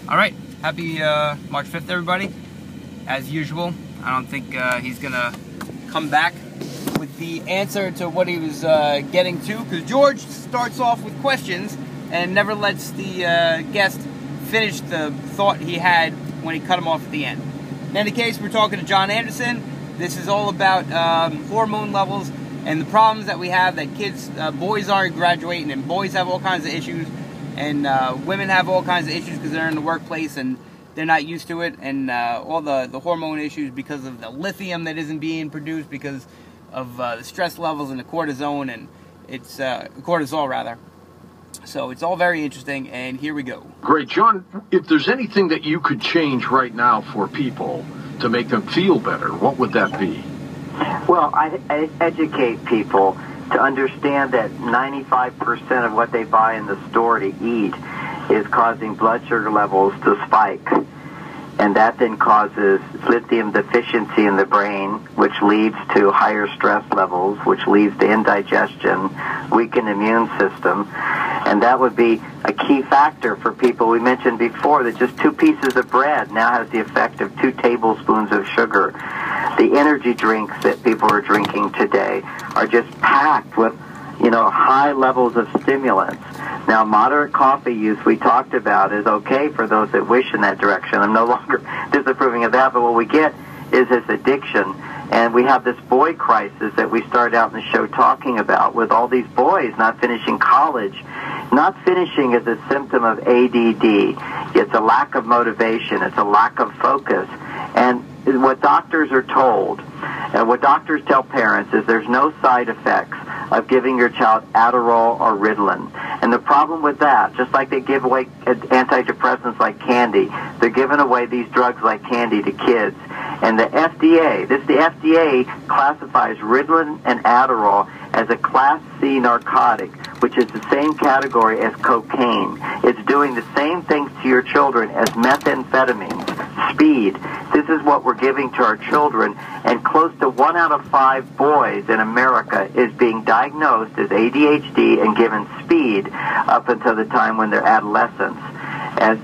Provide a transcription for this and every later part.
All right, happy March 5th, everybody. As usual, I don't think he's gonna come back with the answer to what he was getting to, because George starts off with questions and never lets the guest finish the thought he had when he cut him off at the end. In any case, we're talking to John Anderson. This is all about hormone levels and the problems that we have, that kids, boys aren't graduating, and boys have all kinds of issues, and women have all kinds of issues because they're in the workplace and they're not used to it, and all the hormone issues because of the lithium that isn't being produced because of the stress levels and the cortisone, and it's cortisol rather. So it's all very interesting, and here we go. Great. John, if there's anything that you could change right now for people to make them feel better, what would that be? Well, I educate people to understand that 95% of what they buy in the store to eat is causing blood sugar levels to spike. And that then causes lithium deficiency in the brain, which leads to higher stress levels, which leads to indigestion, weakened immune system. And that would be a key factor for people. We mentioned before that just 2 pieces of bread now has the effect of 2 tablespoons of sugar. The energy drinks that people are drinking today are just packed with, high levels of stimulants. Now, moderate coffee use, we talked about, is okay for those that wish in that direction. I'm no longer disapproving of that, but what we get is this addiction. And we have this boy crisis that we started out in the show talking about, with all these boys not finishing college. Not finishing is a symptom of ADD. It's a lack of motivation. It's a lack of focus. And what doctors are told, and what doctors tell parents, is there's no side effects of giving your child Adderall or Ritalin. And the problem with that, just like they give away antidepressants like candy, they're giving away these drugs like candy to kids. And the FDA classifies Ritalin and Adderall as a Class C narcotic, which is the same category as cocaine. It's doing the same things to your children as methamphetamines, speed. This is what we're giving to our children, and close to 1 out of 5 boys in America is being diagnosed as ADHD and given speed up until the time when they're adolescents. As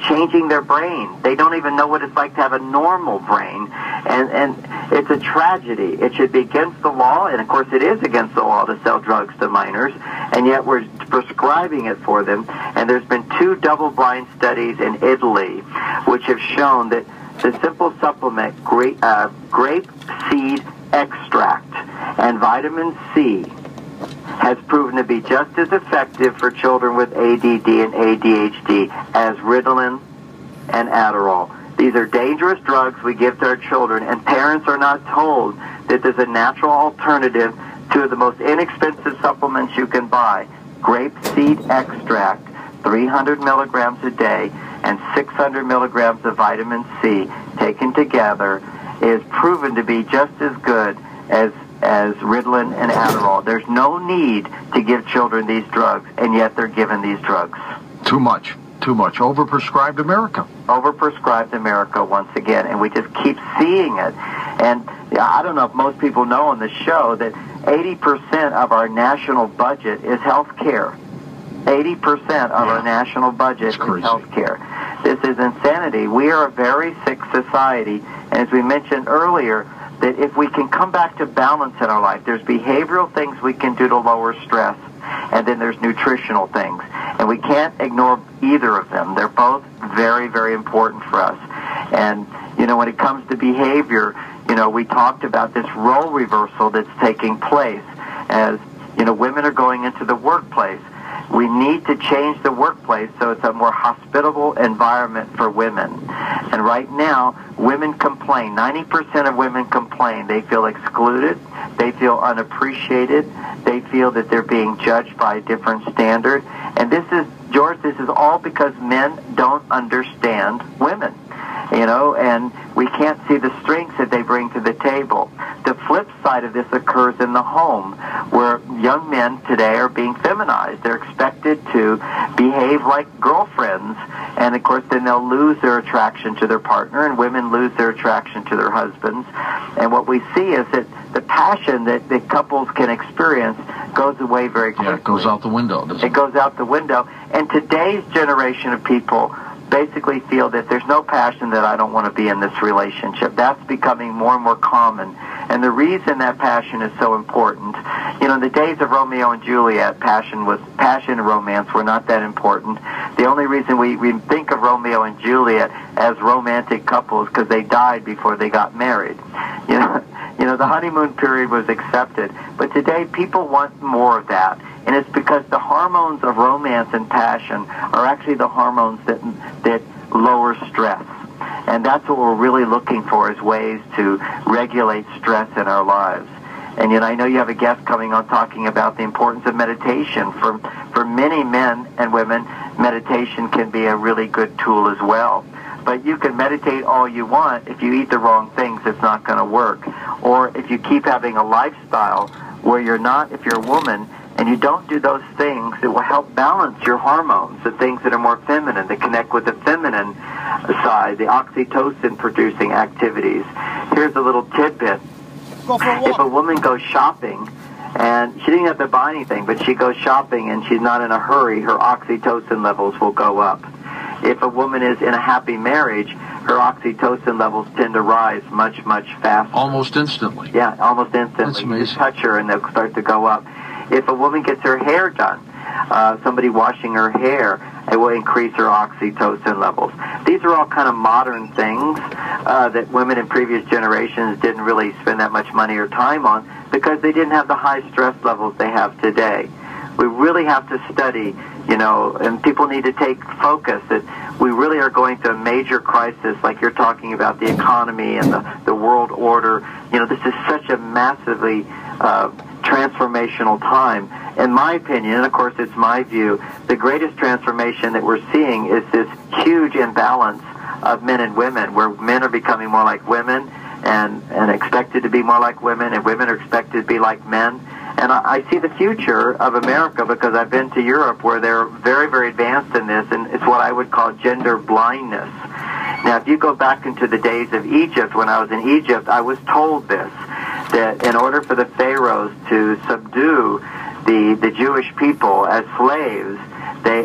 changing their brain. They don't even know what it's like to have a normal brain, and it's a tragedy. It should be against the law, and of course it is against the law to sell drugs to minors, and yet we're prescribing it for them. And there's been 2 double-blind studies in Italy which have shown that the simple supplement grape seed extract and vitamin C has proven to be just as effective for children with ADD and ADHD as Ritalin and Adderall. These are dangerous drugs we give to our children, and parents are not told that there's a natural alternative to the most inexpensive supplements you can buy. Grapeseed extract, 300 milligrams a day, and 600 milligrams of vitamin C taken together is proven to be just as good as Ritalin and Adderall. There's no need to give children these drugs, and yet they're given these drugs. Too much. Overprescribed America. Overprescribed America once again, and we just keep seeing it. And I don't know if most people know on the show that 80% of our national budget is health care. 80% of our national budget is health care. This is insanity. We are a very sick society, and as we mentioned earlier, that if we can come back to balance in our life, there's behavioral things we can do to lower stress, and then there's nutritional things. And we can't ignore either of them. They're both very, very important for us. And, when it comes to behavior, we talked about this role reversal that's taking place as, women are going into the workplace. We need to change the workplace so it's a more hospitable environment for women. And right now, women complain. 90% of women complain. They feel excluded. They feel unappreciated. They feel that they're being judged by a different standard. And this is all because men don't understand women. And we can't see the strengths that they bring to the table. The flip side of this occurs in the home, where young men today are being feminized. They're expected to behave like girlfriends, and of course then they'll lose their attraction to their partner, and women lose their attraction to their husbands. And what we see is that the passion that couples can experience goes away very quickly. Yeah, it goes out the window, doesn't it? It goes out the window. And today's generation of people, basically feel that there's no passion, that I don't want to be in this relationship. That's becoming more and more common. And the reason that passion is so important, you know, in the days of Romeo and Juliet, passion and romance were not that important. The only reason we think of Romeo and Juliet as romantic couples because they died before they got married. You know, the honeymoon period was accepted. But today people want more of that. And it's because the hormones of romance and passion are actually the hormones that lower stress. And that's what we're really looking for, is ways to regulate stress in our lives. And I know you have a guest coming on talking about the importance of meditation. For many men and women, meditation can be a really good tool as well. But you can meditate all you want. If you eat the wrong things, it's not going to work. Or if you keep having a lifestyle where if you're a woman, and you don't do those things that will help balance your hormones, the things that are more feminine, that connect with the feminine side, the oxytocin-producing activities. Here's a little tidbit. Go for a walk. If a woman goes shopping, and she didn't have to buy anything, but she goes shopping and she's not in a hurry, her oxytocin levels will go up. If a woman is in a happy marriage, her oxytocin levels tend to rise much, much faster. Almost instantly. Yeah, almost instantly. That's amazing. You just touch her and they'll start to go up. If a woman gets her hair done, somebody washing her hair, it will increase her oxytocin levels. These are all kind of modern things that women in previous generations didn't really spend that much money or time on because they didn't have the high stress levels they have today. We really have to study, and people need to take focus that we really are going through a major crisis, like you're talking about the economy and the world order. This is such a massively transformational time. In my opinion, and of course it's my view, the greatest transformation that we're seeing is this huge imbalance of men and women, where men are becoming more like women and expected to be more like women, and women are expected to be like men. And I see the future of America because I've been to Europe where they're very, very advanced in this, and it's what I would call gender blindness. Now, if you go back into the days of Egypt, when I was in Egypt, I was told this, that in order for the pharaohs to subdue the Jewish people as slaves,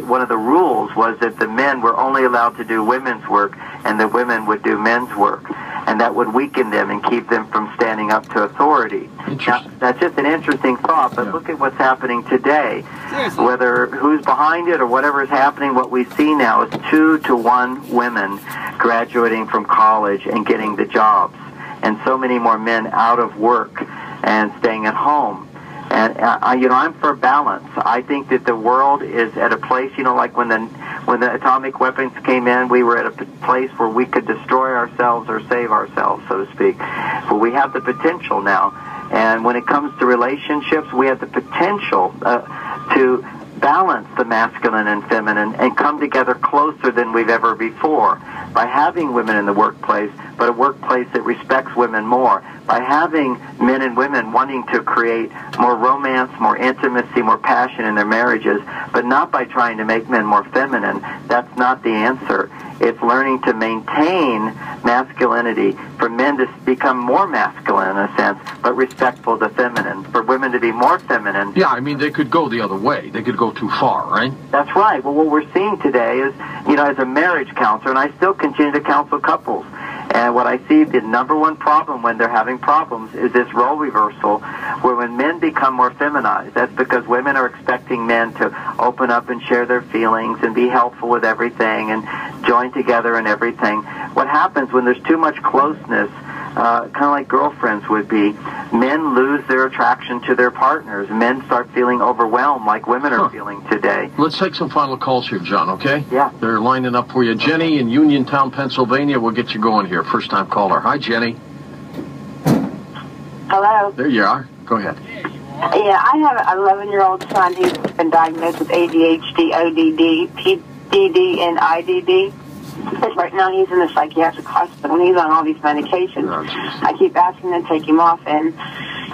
one of the rules was that the men were only allowed to do women's work and the women would do men's work. And that would weaken them and keep them from standing up to authority. Now, that's just an interesting thought, but look at what's happening today. Seriously. Whether who's behind it or whatever is happening, what we see now is 2 to 1 women graduating from college and getting the jobs, and so many more men out of work and staying at home. And I'm for balance. I think that the world is at a place, like when the atomic weapons came in, we were at a place where we could destroy ourselves or save ourselves, so to speak. But we have the potential now. And when it comes to relationships, we have the potential to balance the masculine and feminine and come together closer than we've ever before by having women in the workplace, but a workplace that respects women more, by having men and women wanting to create more romance, more intimacy, more passion in their marriages, but not by trying to make men more feminine. That's not the answer. It's learning to maintain masculinity, for men to become more masculine in a sense, but respectful to feminine, for women to be more feminine. Yeah, I mean, they could go the other way. They could go too far, right? That's right. Well, what we're seeing today is, as a marriage counselor, and I still continue to counsel couples, and what I see, the number one problem when they're having problems is this role reversal, where when men become more feminized, that's because women are expecting men to open up and share their feelings and be helpful with everything and join together and everything. What happens when there's too much closeness, kind of like girlfriends would be, men lose their attraction to their partners. Men start feeling overwhelmed like women are feeling today. Let's take some final calls here, John, okay? Yeah. They're lining up for you. Jenny in Uniontown, Pennsylvania. We'll get you going here. First-time caller. Hi, Jenny. Hello. There you are. Go ahead. Yeah, I have an 11-year-old son who's been diagnosed with ADHD, ODD, PDD, and IDD. Right now he's in the psychiatric hospital, and he's on all these medications. I keep asking them to take him off, and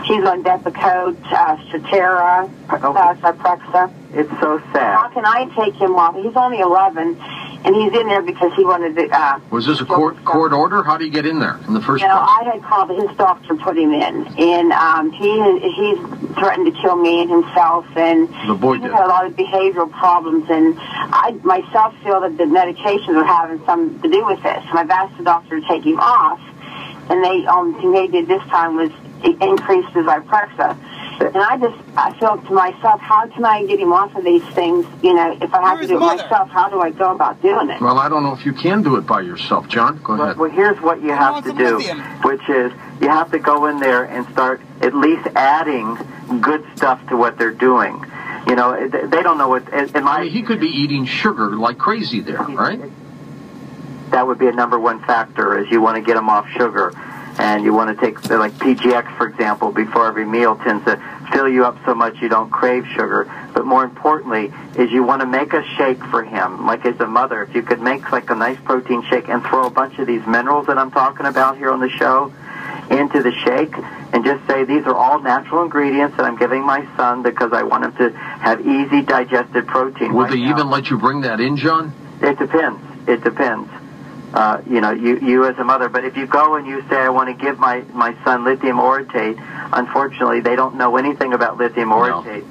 he's on Depakote, Strattera, Cyprexa. It's so sad. How can I take him off? He's only 11, and he's in there because he wanted to... Was this a court order? How do you get in there in the first place? I had called his doctor, put him in, and he's threatened to kill me and himself, and the boy he's did. had a lot of behavioral problems, and I myself feel that the medications are having something to do with this. And I've asked the doctor to take him off, and thing they did this time was increase his Zyprexa. And I feel to myself, how can I get him off of these things? You know, if I have to do it myself, how do I go about doing it? Well, I don't know if you can do it by yourself. John, go ahead. Well, here's what you have to do, which is you have to go in there and start at least adding good stuff to what they're doing. You know, they don't know what... he could be eating sugar like crazy there, right? That would be a number one factor, is you want to get them off sugar. And you want to take, like PGX, for example, before every meal tends to fill you up so much you don't crave sugar. But more importantly is you want to make a shake for him. Like as a mother, if you could make like a nice protein shake and throw a bunch of these minerals that I'm talking about here on the show into the shake and just say these are all natural ingredients that I'm giving my son because I want him to have easy digested protein. Will they even let you bring that in, John? It depends. It depends. You know, you as a mother, but if you go and you say, I want to give my son lithium orotate, unfortunately, they don't know anything about lithium orotate,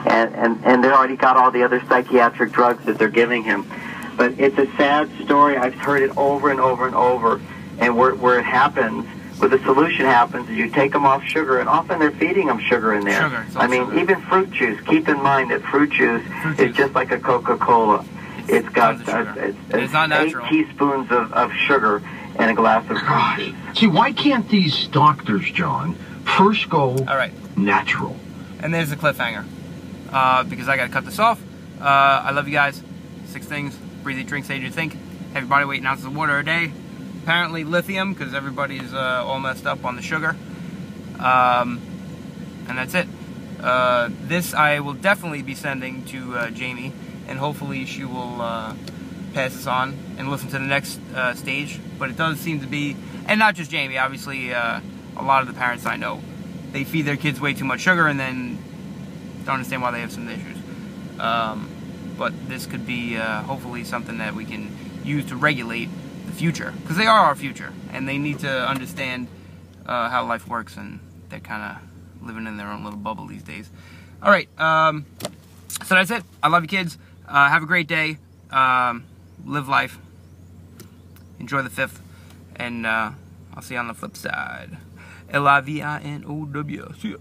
and they already got all the other psychiatric drugs that they're giving him. But it's a sad story. I've heard it over and over and over, and where it happens, where the solution happens, is you take them off sugar, and often they're feeding them sugar in there. I mean, even fruit juice. Keep in mind that fruit juice is just like a Coca-Cola. It's got it's not 8 teaspoons of sugar and a glass of fruit juice. See, why can't these doctors, John, first go natural? And there's the cliffhanger. Because I got to cut this off. I love you guys. 6 things. Breathe, eat, drink, say you think. Have your body weight in ounces of water a day. Apparently lithium, because everybody's all messed up on the sugar. And that's it. This I will definitely be sending to Jamie. And hopefully she will pass this on and listen to the next stage. But it does seem to be, and not just Jamie, obviously a lot of the parents I know, they feed their kids way too much sugar and then don't understand why they have some issues. But this could be hopefully something that we can use to regulate the future. Because they are our future, and they need to understand how life works, and they're kind of living in their own little bubble these days. Alright, so that's it. I love you kids. Have a great day. Live life. Enjoy the 5th. And I'll see you on the flip side. LIVINOW. See ya.